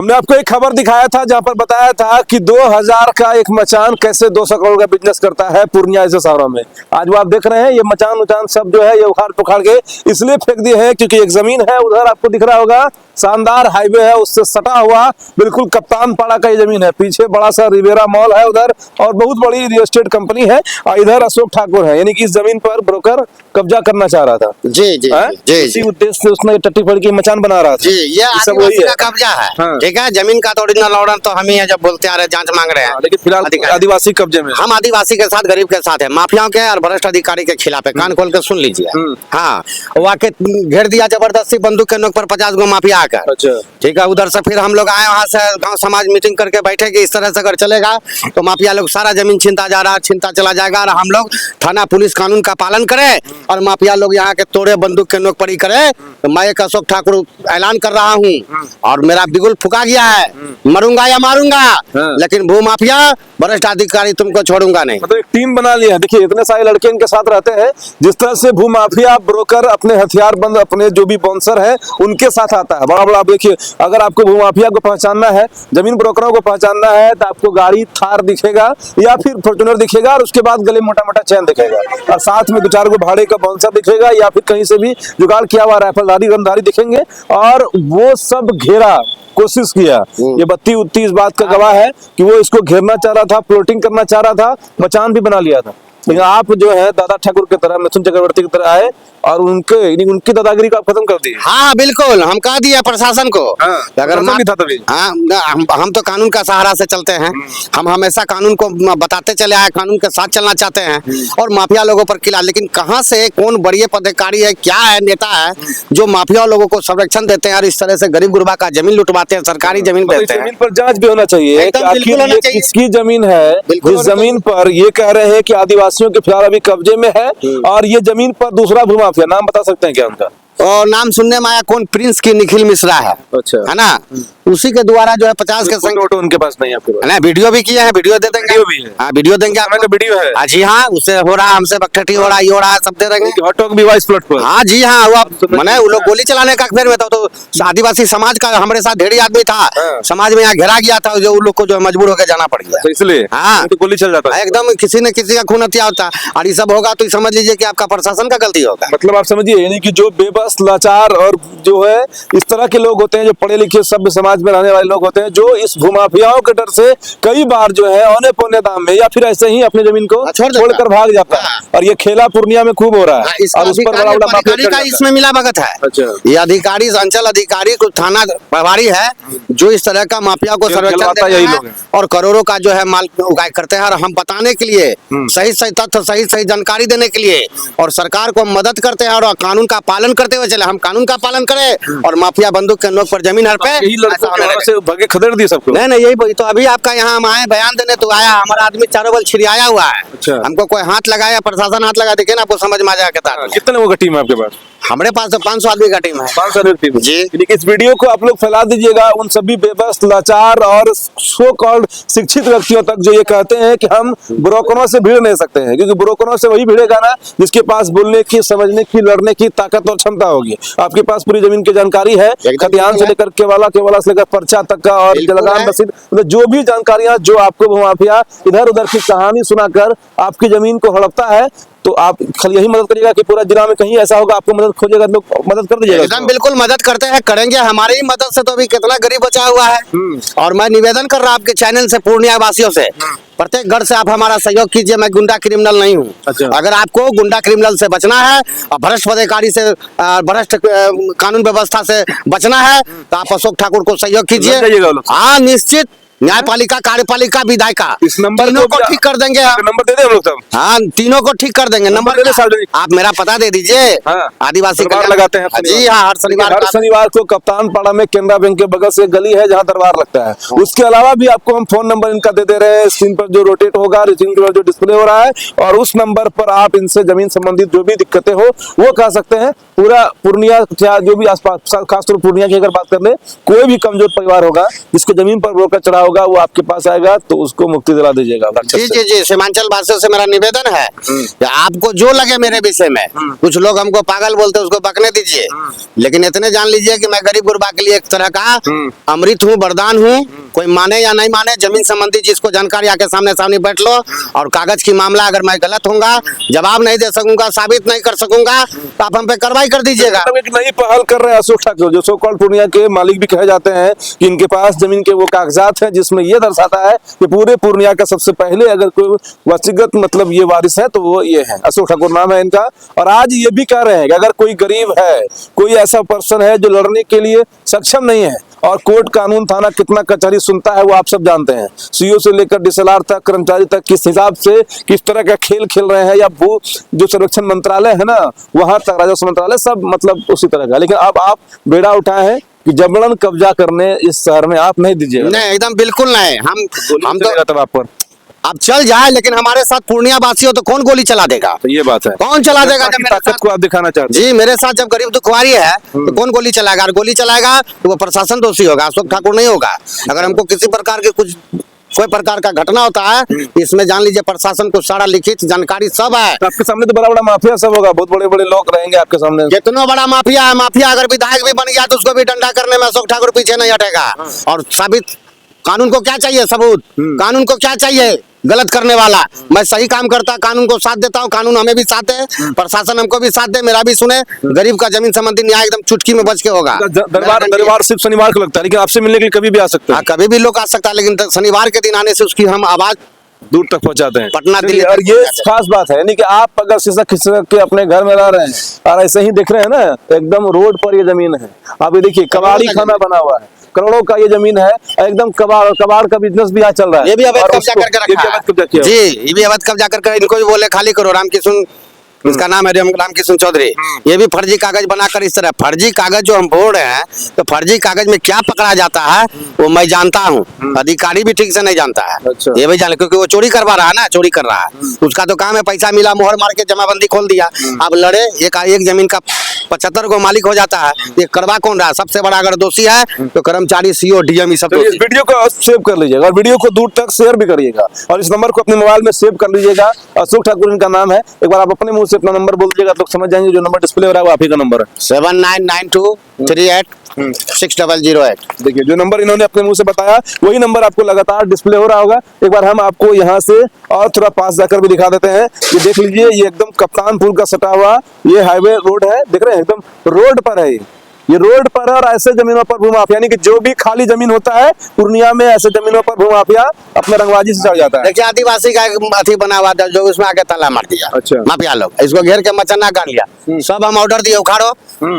हमने आपको एक खबर दिखाया था जहां पर बताया था कि 2000 का एक मचान कैसे 200 करोड़ का बिजनेस करता है पूर्णिया जैसे शहरों में। आज वो आप देख रहे हैं ये मचान सब जो है ये उखाड़ पुखाड़ के इसलिए फेंक दिए हैं क्योंकि एक जमीन है उधर आपको दिख रहा होगा, शानदार हाईवे है, उससे सटा हुआ बिल्कुल कप्तान पाड़ा का ये जमीन है। पीछे बड़ा सा रिवेरा मॉल है उधर और बहुत बड़ी रियल एस्टेट कंपनी है और इधर अशोक ठाकुर है, यानी कि इस जमीन पर ब्रोकर कब्जा करना चाह रहा था। जी जी जी इसी उद्देश्य से उसने टट्टी फड़ के मचान बना रहा था। जी, ये आदिवासी का कब्जा है। हाँ। ठीक है, जमीन का तो ओरिजिनल ऑर्डर तो हम ही है, जब बोलते आ रहे जांच मांग रहे हैं। लेकिन फिलहाल आदिवासी कब्जे में, हम आदिवासी के साथ गरीब के साथ है, माफियाओं के और भ्रष्ट अधिकारी के खिलाफ है। कान खोल के सुन लीजिए। हाँ, वो आके घेर दिया जबरदस्ती बंदूक के नोक पर 50 गो माफिया आकर। अच्छा, ठीक है, उधर से फिर हम लोग आए, वहाँ से गांव समाज मीटिंग करके बैठे कि इस तरह से अगर चलेगा तो माफिया लोग सारा जमीन छीनता जा रहा है, छीनता चला जाएगा और हम लोग थाना पुलिस कानून का पालन करें और माफिया लोग यहाँ के तोड़े बंदूक के नोक पर ही करे। तो मैं एक अशोक ठाकुर ऐलान कर रहा हूँ और मेरा बिगुल फुका गया है, मरूंगा या मारूंगा, लेकिन भू माफिया भ्रष्ट अधिकारी तुमको छोड़ूंगा नहीं। मतलब एक टीम बना लिया है। देखिए इतने सारे लड़के इनके साथ रहते हैं, जिस तरह से भू माफिया ब्रोकर अपने हथियार बंद अपने जो भी बाउंसर है उनके साथ आता है बड़ा बड़ा। आप देखिए, अगर आपको भू माफिया को पहचानना है, जमीन ब्रोकरों को पहचानना है तो आपको गाड़ी थार दिखेगा या फिर फॉर्च्यूनर दिखेगा और उसके बाद गले मोटा मोटा चैन दिखेगा और साथ में 2-4 गो भाड़े का बाउंसर दिखेगा या फिर कहीं से भी जुगाड़ किया हुआ राइफलधारी गनधारी दिखेंगे और वो सब घेरा कोशिश किया। ये 32 इस बात का गवाह है कि वो इसको घेरना चाह रहा था, प्लॉटिंग करना चाह रहा था, मचान भी बना लिया था। लेकिन आप जो है दादा ठाकुर की तरह, मिथुन चक्रवर्ती की तरह आए और उनकी दादागिरी को आप खत्म कर दिए। हाँ बिल्कुल, हम कह दिए प्रशासन को। अगर नहीं था तभी हम तो कानून का सहारा से चलते हैं। हम हमेशा कानून को बताते चले आए, कानून के साथ चलना चाहते हैं और माफिया लोगों पर किला। लेकिन कहाँ से कौन बड़े पदाधिकारी है, क्या है, नेता है जो माफिया लोगों को संरक्षण देते हैं और इस तरह से गरीब गुरबा का जमीन लुटवाते हैं, सरकारी जमीन बेचते हैं। जमीन पर जांच भी होना चाहिए कि आखिर ये किसकी जमीन है। जिस जमीन पर ये कह रहे हैं कि आदिवासियों के फिलहाल अभी कब्जे में है और ये जमीन पर दूसरा भू माफिया, नाम बता सकते हैं क्या उनका? और नाम सुनने में आया कौन, प्रिंस की निखिल मिश्रा है। अच्छा, है ना, उसी के द्वारा जो है 50 के संग उनके पास नहीं है ना, वीडियो भी किए हैं, वीडियो दे देंगे। वीडियो भी है। हाँ, वीडियो देंगे आपको, वीडियो है। जी हाँ, उससे हो रहा, हमसे बकठटी हो रहा, ये हो रहा, सब दे देंगे। हॉटॉक भी वाइस प्लॉट पर। हाँ जी हाँ, वो मैंने वो लोग गोली चलाने का फेर में था तो आदिवासी समाज का हमारे साथ ढेरी आदमी था, समाज में यहाँ घेरा गया था, जो उन लोग को जो मजबूर होकर जाना पड़ गया। इसलिए हाँ, तो गोली चल जाता है एकदम, किसी न किसी का खून हत्या होता और ये सब होगा तो समझ लीजिए कि आपका प्रशासन का गलती होगा। मतलब आप समझिए, यानी कि जो बेबस लाचार और जो है इस तरह के लोग होते हैं, जो पढ़े लिखे सभ्य समाज में रहने वाले लोग होते हैं, जो इस भूमाफियाओं के डर से कई बार जो है औने पौने दाम में या फिर ऐसे ही अपनी जमीन को छोड़कर भाग जाता है। और ये खेला पूर्णिया में खूब हो रहा है और उस पर बड़ा बड़ा माफिया का इसमें मिला भगत है। अच्छा, ये अधिकारी, अंचल अधिकारी, कुछ थाना प्रभारी है जो इस तरह का माफिया को संरक्षण देते हैं और करोड़ों का जो है माल उगाई करते हैं। और हम बताने के लिए सही सही तथ्य, सही सही जानकारी देने के लिए और सरकार को मदद करते हैं और कानून का पालन करते हुए चले। हम कानून का पालन करें और माफिया बंदूक के नोक पर जमीन भगे खदेड़ दिए सबको। नहीं, यही तो अभी आपका यहाँ हम आए बयान देने तो आया, हमारा आदमी चारों बल छिड़ियाया हुआ है। अच्छा। हमको कोई हाथ लगाया, प्रशासन हाथ लगा, देखिए ना, आपको समझ में आ जाएगा। कितने लोगों का टीम है आपके पास? हमारे पास तो 500 आदमी का टीम है। 500 आदमी टीम जी। इस वीडियो को आप लोग फैला दीजिएगा उन सभी बेबस, लाचार और सो कॉल्ड शिक्षित व्यक्तियों तक जो ये कहते हैं कि हम ब्रोकरों से भिड़ नहीं सकते हैं, क्योंकि ब्रोकरों से वही भिड़ेगा ना जिसके पास बोलने की, समझने की, लड़ने की ताकत और क्षमता होगी। आपके पास पूरी जमीन की जानकारी है, खतियान से लेकर केवला से लेकर पर्चा तक का और लगान रसीद, मतलब जो भी जानकारियां जो आपको भूमाफिया इधर उधर की कहानी सुनाकर आपकी जमीन को हड़पता है, तो आप खाली यही मदद करिएगा कि पूरा जिला में कहीं ऐसा होगा आपको मदद खोजेगा तो मदद कर दीजिएगा। एकदम बिल्कुल मदद करते हैं, करेंगे। हमारी ही मदद से तो अभी कितना गरीब बचा हुआ है। और मैं निवेदन कर रहा हूँ आपके चैनल से, पूर्णिया वासियों से, प्रत्येक घर से आप हमारा सहयोग कीजिए। मैं गुंडा क्रिमिनल नहीं हूँ। अच्छा। अगर आपको गुंडा क्रिमिनल से बचना है और भ्रष्ट अधिकारी से, भ्रष्ट कानून व्यवस्था से बचना है तो आप अशोक ठाकुर को सहयोग कीजिए। हाँ निश्चित, न्यायपालिका, कार्यपालिका, विधायिका, इस नंबर को ठीक कर देंगे। नंबर दे दें हम लोग सब। हाँ, तीनों को ठीक कर देंगे। नंबर आप मेरा पता दे दीजिए। हाँ, आदिवासी लगाते हैं जी हाँ, हर शनिवार को कप्तान पाड़ा में केनरा बैंक के बगल से गली है जहाँ दरबार लगता है। उसके अलावा भी आपको हम फोन नंबर इनका दे रहे हैं, स्क्रीन पर जो रोटेट होगा, स्क्रीन पर जो डिस्प्ले हो रहा है, और उस नंबर पर आप इनसे जमीन संबंधित जो भी दिक्कतें हो वो कह सकते हैं। पूरा पूर्णिया जो भी आसपास, खासतौर पूर्णिया की अगर बात कर ले, कोई भी कमजोर परिवार होगा जिसको जमीन पर ब्रोकर चढ़ा होगा वो आपके पास आएगा तो उसको मुक्ति दिला दीजिएगा राक्षस जी से। जी जी, सीमांचल वासियों से मेरा निवेदन है कि आपको जो लगे मेरे विषय में, कुछ लोग हमको पागल बोलते हैं, उसको बकने दीजिए, लेकिन इतने जान लीजिए कि मैं गरीब गुरबा के लिए एक तरह का अमृत हूँ, वरदान हूँ। कोई माने या नहीं माने, जमीन संबंधी जिसको जानकारी आके सामने सामने बैठ लो, और कागज की मामला अगर मैं गलत होऊंगा, जवाब नहीं दे सकूंगा, साबित नहीं कर सकूंगा, तो आप हम पे कार्रवाई कर दीजिएगा। मतलब एक नई पहल कर रहे हैं अशोक ठाकुर, जो सो कॉल्ड पूर्णिया के मालिक भी कहे जाते हैं कि इनके पास जमीन के वो कागजात हैं जिसमें ये दर्शाता है कि पूरे पूर्णिया का सबसे पहले अगर कोई वसीयत मतलब ये वारिस है तो वो ये है, अशोक ठाकुर नाम है इनका। और आज ये भी कह रहे हैं कि अगर कोई गरीब है, कोई ऐसा पर्सन है जो लड़ने के लिए सक्षम नहीं है, और कोर्ट कानून थाना कितना कचहरी सुनता है वो आप सब जानते हैं, सीओ से लेकर डीएसएलआर तक, कर्मचारी तक, किस हिसाब से किस तरह का खेल खेल रहे हैं, या वो जो संरक्षण मंत्रालय है ना वहां तक, राजस्व मंत्रालय, सब मतलब उसी तरह का। लेकिन अब आप बेड़ा उठाए हैं कि जबरन कब्जा करने इस शहर में आप नहीं दीजिएगा। नहीं, एकदम बिल्कुल नहीं। हम तो तब आप पर अब चल जाए, लेकिन हमारे साथ पूर्णिया वासी हो तो कौन गोली चला देगा? तो ये बात है, कौन चला देगा जब मेरे ताकत साथ? को आप दिखाना चाहते हैं। जी, मेरे साथ जब गरीब दुखवारी है तो कौन गोली चलाएगा? और गोली चलाएगा तो वो प्रशासन दोषी होगा, अशोक ठाकुर नहीं होगा। अगर हमको किसी प्रकार के कोई प्रकार का घटना होता है, इसमें जान लीजिए प्रशासन को सारा लिखित जानकारी सब है। तो आपके सामने तो बड़ा बड़ा माफिया सब होगा, बहुत बड़े बड़े लोग रहेंगे आपके सामने। कितना बड़ा माफिया है, माफिया अगर विधायक भी बन गया तो उसको भी डंडा करने में अशोक ठाकुर पीछे नहीं हटेगा। और साबित, कानून को क्या चाहिए? सबूत। कानून को क्या चाहिए? गलत करने वाला। मैं सही काम करता, कानून को साथ देता हूँ, कानून हमें भी साथ दे, प्रशासन हमको भी साथ दे, मेरा भी सुने। गरीब का जमीन संबंधी न्याय एकदम चुटकी में बच के होगा। दरबार सिर्फ शनिवार को लगता है, लेकिन आपसे मिलने के लिए कभी भी आ सकते हैं। कभी भी लोग आ सकता है, लेकिन शनिवार के दिन आने से उसकी हम आवाज दूर तक पहुंचाते हैं, पटना दिल्ली। और ये खास बात है, यानी कि आप अगर शीशा खिसक के अपने घर में रह रहे हैं और ऐसे ही देख रहे हैं ना, तो एकदम रोड पर ये जमीन है। आप ये देखिए, कबाड़ी खाना बना हुआ है, करोड़ों का ये जमीन है, एकदम कबाड़ का बिजनेस भी यहाँ चल रहा है। ये भी अवैध कब्जा करके रखा है। जी, ये भी अवैध कब्जा करके, इनको भी बोले खाली करो। रामकिशन, इसका नाम है रामकिशन चौधरी, ये भी फर्जी कागज बनाकर इस तरह फर्जी कागज जो हम बोल रहे हैं, तो फर्जी कागज में क्या पकड़ा जाता है वो मैं जानता हूँ, अधिकारी भी ठीक से नहीं जानता है। अच्छा। ये भी जाने, क्योंकि वो चोरी करवा रहा है ना, चोरी कर रहा है, उसका तो काम है, पैसा मिला, मोहर मार के जमाबंदी खोल दिया। अब लड़े, एक जमीन का 75 को मालिक हो जाता है, ये करवा कौन रहा है? सबसे बड़ा अगर दोषी है तो कर्मचारी, सीओ, डीएम, सब तो इस वीडियो को सेव कर लीजिएगा और वीडियो को दूर तक शेयर भी करिएगा, और इस नंबर को अपने मोबाइल में सेव कर लीजिएगा। अशोक ठाकुर इनका नाम है। एक बार आप अपने मुंह से अपना नंबर बोल दीजिएगा, तो लोग समझ जाएंगे जो नंबर डिस्प्ले हो रहा है वो आप ही का नंबर है। 7992386008। देखिए, जो नंबर इन्होंने अपने मुंह से बताया वही नंबर आपको लगातार डिस्प्ले हो रहा होगा। एक बार हम आपको यहाँ से और थोड़ा पास जाकर भी दिखा देते हैं। ये देख लीजिए, ये एकदम कप्तानपुर का सटा हुआ ये हाईवे रोड है, देख रहे हैं, एकदम रोड पर है ये रोड पर। और ऐसे जमीनों पर भूमाफिया, यानी कि जो भी खाली जमीन होता है पूर्णिया में, ऐसे जमीनों पर भूमाफिया अपने रंगबाजी से चढ़ जाता है। देखिए, आदिवासी का एक अथी बना हुआ था जो उसमें आके ताला मार दिया। अच्छा। माफिया लोग इसको घेर के मचन्ना कर लिया। सब हम ऑर्डर दिए, उखाड़ो,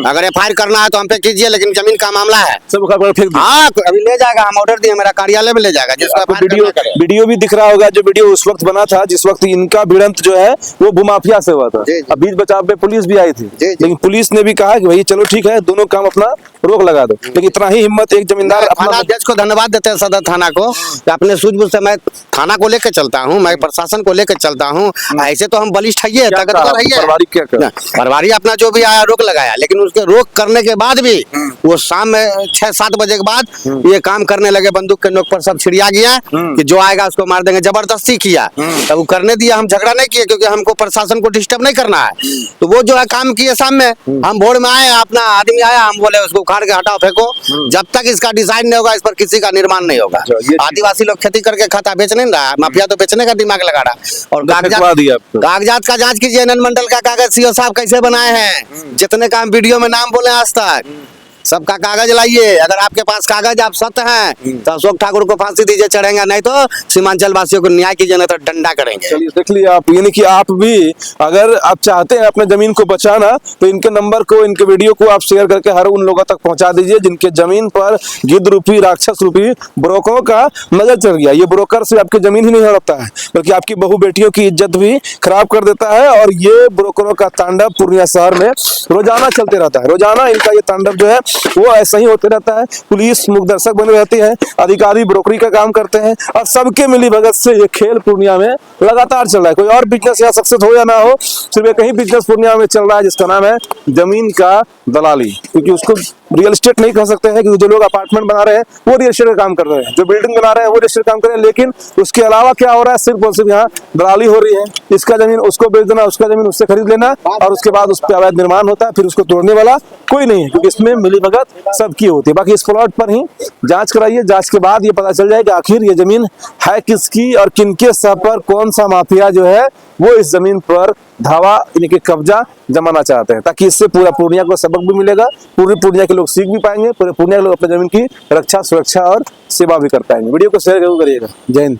अगर एफआईआर करना है तो हम पे कीजिए, लेकिन जमीन का मामला है। सब उखाड़ कर फेंक दिया। हाँ, अभी ले जाएगा, हम ऑर्डर दिए, मेरा कार्यालय में ले जाएगा, जिसका आपको FIR करना करे। वीडियो भी दिख रहा होगा, जो वीडियो उस वक्त बना था जिस वक्त इनका भिड़ंत जो है वो भूमाफिया से हुआ था। जी, जी। अब बीच बचाव पे पुलिस भी आई थी, जी, जी। लेकिन पुलिस ने भी कहा कि भाई चलो ठीक है, दोनों काम अपना रोक लगा दो। लेकिन इतना ही हिम्मत एक जमींदार थाना अपना अध्यक्ष को धन्यवाद देते हैं, सदर थाना को, कि अपने सूझबूझ से मैं थाना को लेकर चलता हूँ, मैं प्रशासन को लेकर चलता हूँ। ऐसे तो हम बलिष्ठ है, क्या ताकतवर कहा? है। पारिवारिक क्या कहा? परवारी अपना जो भी आया रोक लगाया, लेकिन उसके रोक करने के बाद भी वो शाम में 6-7 बजे के बाद ये काम करने लगे, बंदूक के नोक पर सब छिड़िया गया कि जो आएगा उसको मार देंगे, जबरदस्ती किया। तब वो करने दिया, हम झगड़ा नहीं किए, क्योंकि हमको प्रशासन को डिस्टर्ब नहीं करना है। तो वो जो है काम किए शाम में, हम भोर में आए, अपना आदमी आया, हम बोले उसको उखाड़ के हटाओ, फेंको। जब तक इसका डिजाइन नहीं होगा, इस पर किसी का निर्माण नहीं होगा। आदिवासी लोग खेती करके खाता बेच नहीं रहा, माफिया तो बेचने का दिमाग लगा रहा। और कागजात का जांच कीजिए, नन मंडल का कागज सीओ साहब कैसे बनाए हैं, जितने का हम वीडियो में नाम बोले आज तक, सबका कागज लाइए। अगर आपके पास कागज आप सत्य हैं तो अशोक ठाकुर को फांसी दीजिए, चढ़ेगा, नहीं तो सीमांचल वासियों को न्याय कीजिए, नहीं तो डंडा करेंगे। चलिए देख लिया आप, यानी कि आप भी अगर आप चाहते हैं अपने जमीन को बचाना, तो इनके नंबर को, इनके वीडियो को आप शेयर करके हर उन लोगों तक पहुंचा दीजिए जिनके जमीन पर गिद्ध रूपी, राक्षस रूपी ब्रोकरों का नजर चढ़ गया। ये ब्रोकर से आपकी जमीन ही नहीं हड़पता है, बल्कि आपकी बहु बेटियों की इज्जत भी खराब कर देता है। और ये ब्रोकरों का तांडव पूर्णिया शहर में रोजाना चलते रहता है। रोजाना इनका ये तांडव जो है वो ऐसा ही होते रहता है। पुलिस मुखदर्शक बने रहती है, अधिकारी ब्रोकरी का काम करते हैं और सबके मिली भगत से ये खेल पूर्णिया में लगातार चल रहा है। कोई और बिजनेस यहाँ सक्सेस हो या ना हो, सिर्फ एक ही बिजनेस पूर्णिया में चल रहा है जिसका नाम है जमीन का दलाली। क्योंकि उसको रियल एस्टेट नहीं कह सकते हैं, क्योंकि जो लोग अपार्टमेंट बना रहे हैं वो रियल एस्टेट का काम कर रहे हैं, जो बिल्डिंग बना रहे हैं वो रियल एस्टेट काम कर रहे हैं, लेकिन उसके अलावा क्या हो रहा है, सिर्फ और सिर्फ यहाँ दलाली हो रही है। इसका जमीन उसको बेच देना, उसका जमीन उससे खरीद लेना और उसके बाद उस पर अवैध निर्माण होता है, फिर उसको तोड़ने वाला कोई नहीं है, क्योंकि इसमें मिलीभगत सबकी होती है। बाकी इस प्लॉट पर ही जांच कराइए, जांच के बाद ये पता चल जाएगा आखिर ये जमीन है किसकी और किनके सर पर कौन सा माफिया जो है वो इस जमीन पर धावा यानी कि कब्जा जमाना चाहते हैं, ताकि इससे पूरा पूर्णिया को सबक भी मिलेगा, पूरी पूर्णिया के लोग सीख भी पाएंगे, पूरे पूर्णिया के लोग अपने जमीन की रक्षा, सुरक्षा और सेवा भी कर पाएंगे। वीडियो को शेयर जरूर करिएगा। जय हिंद।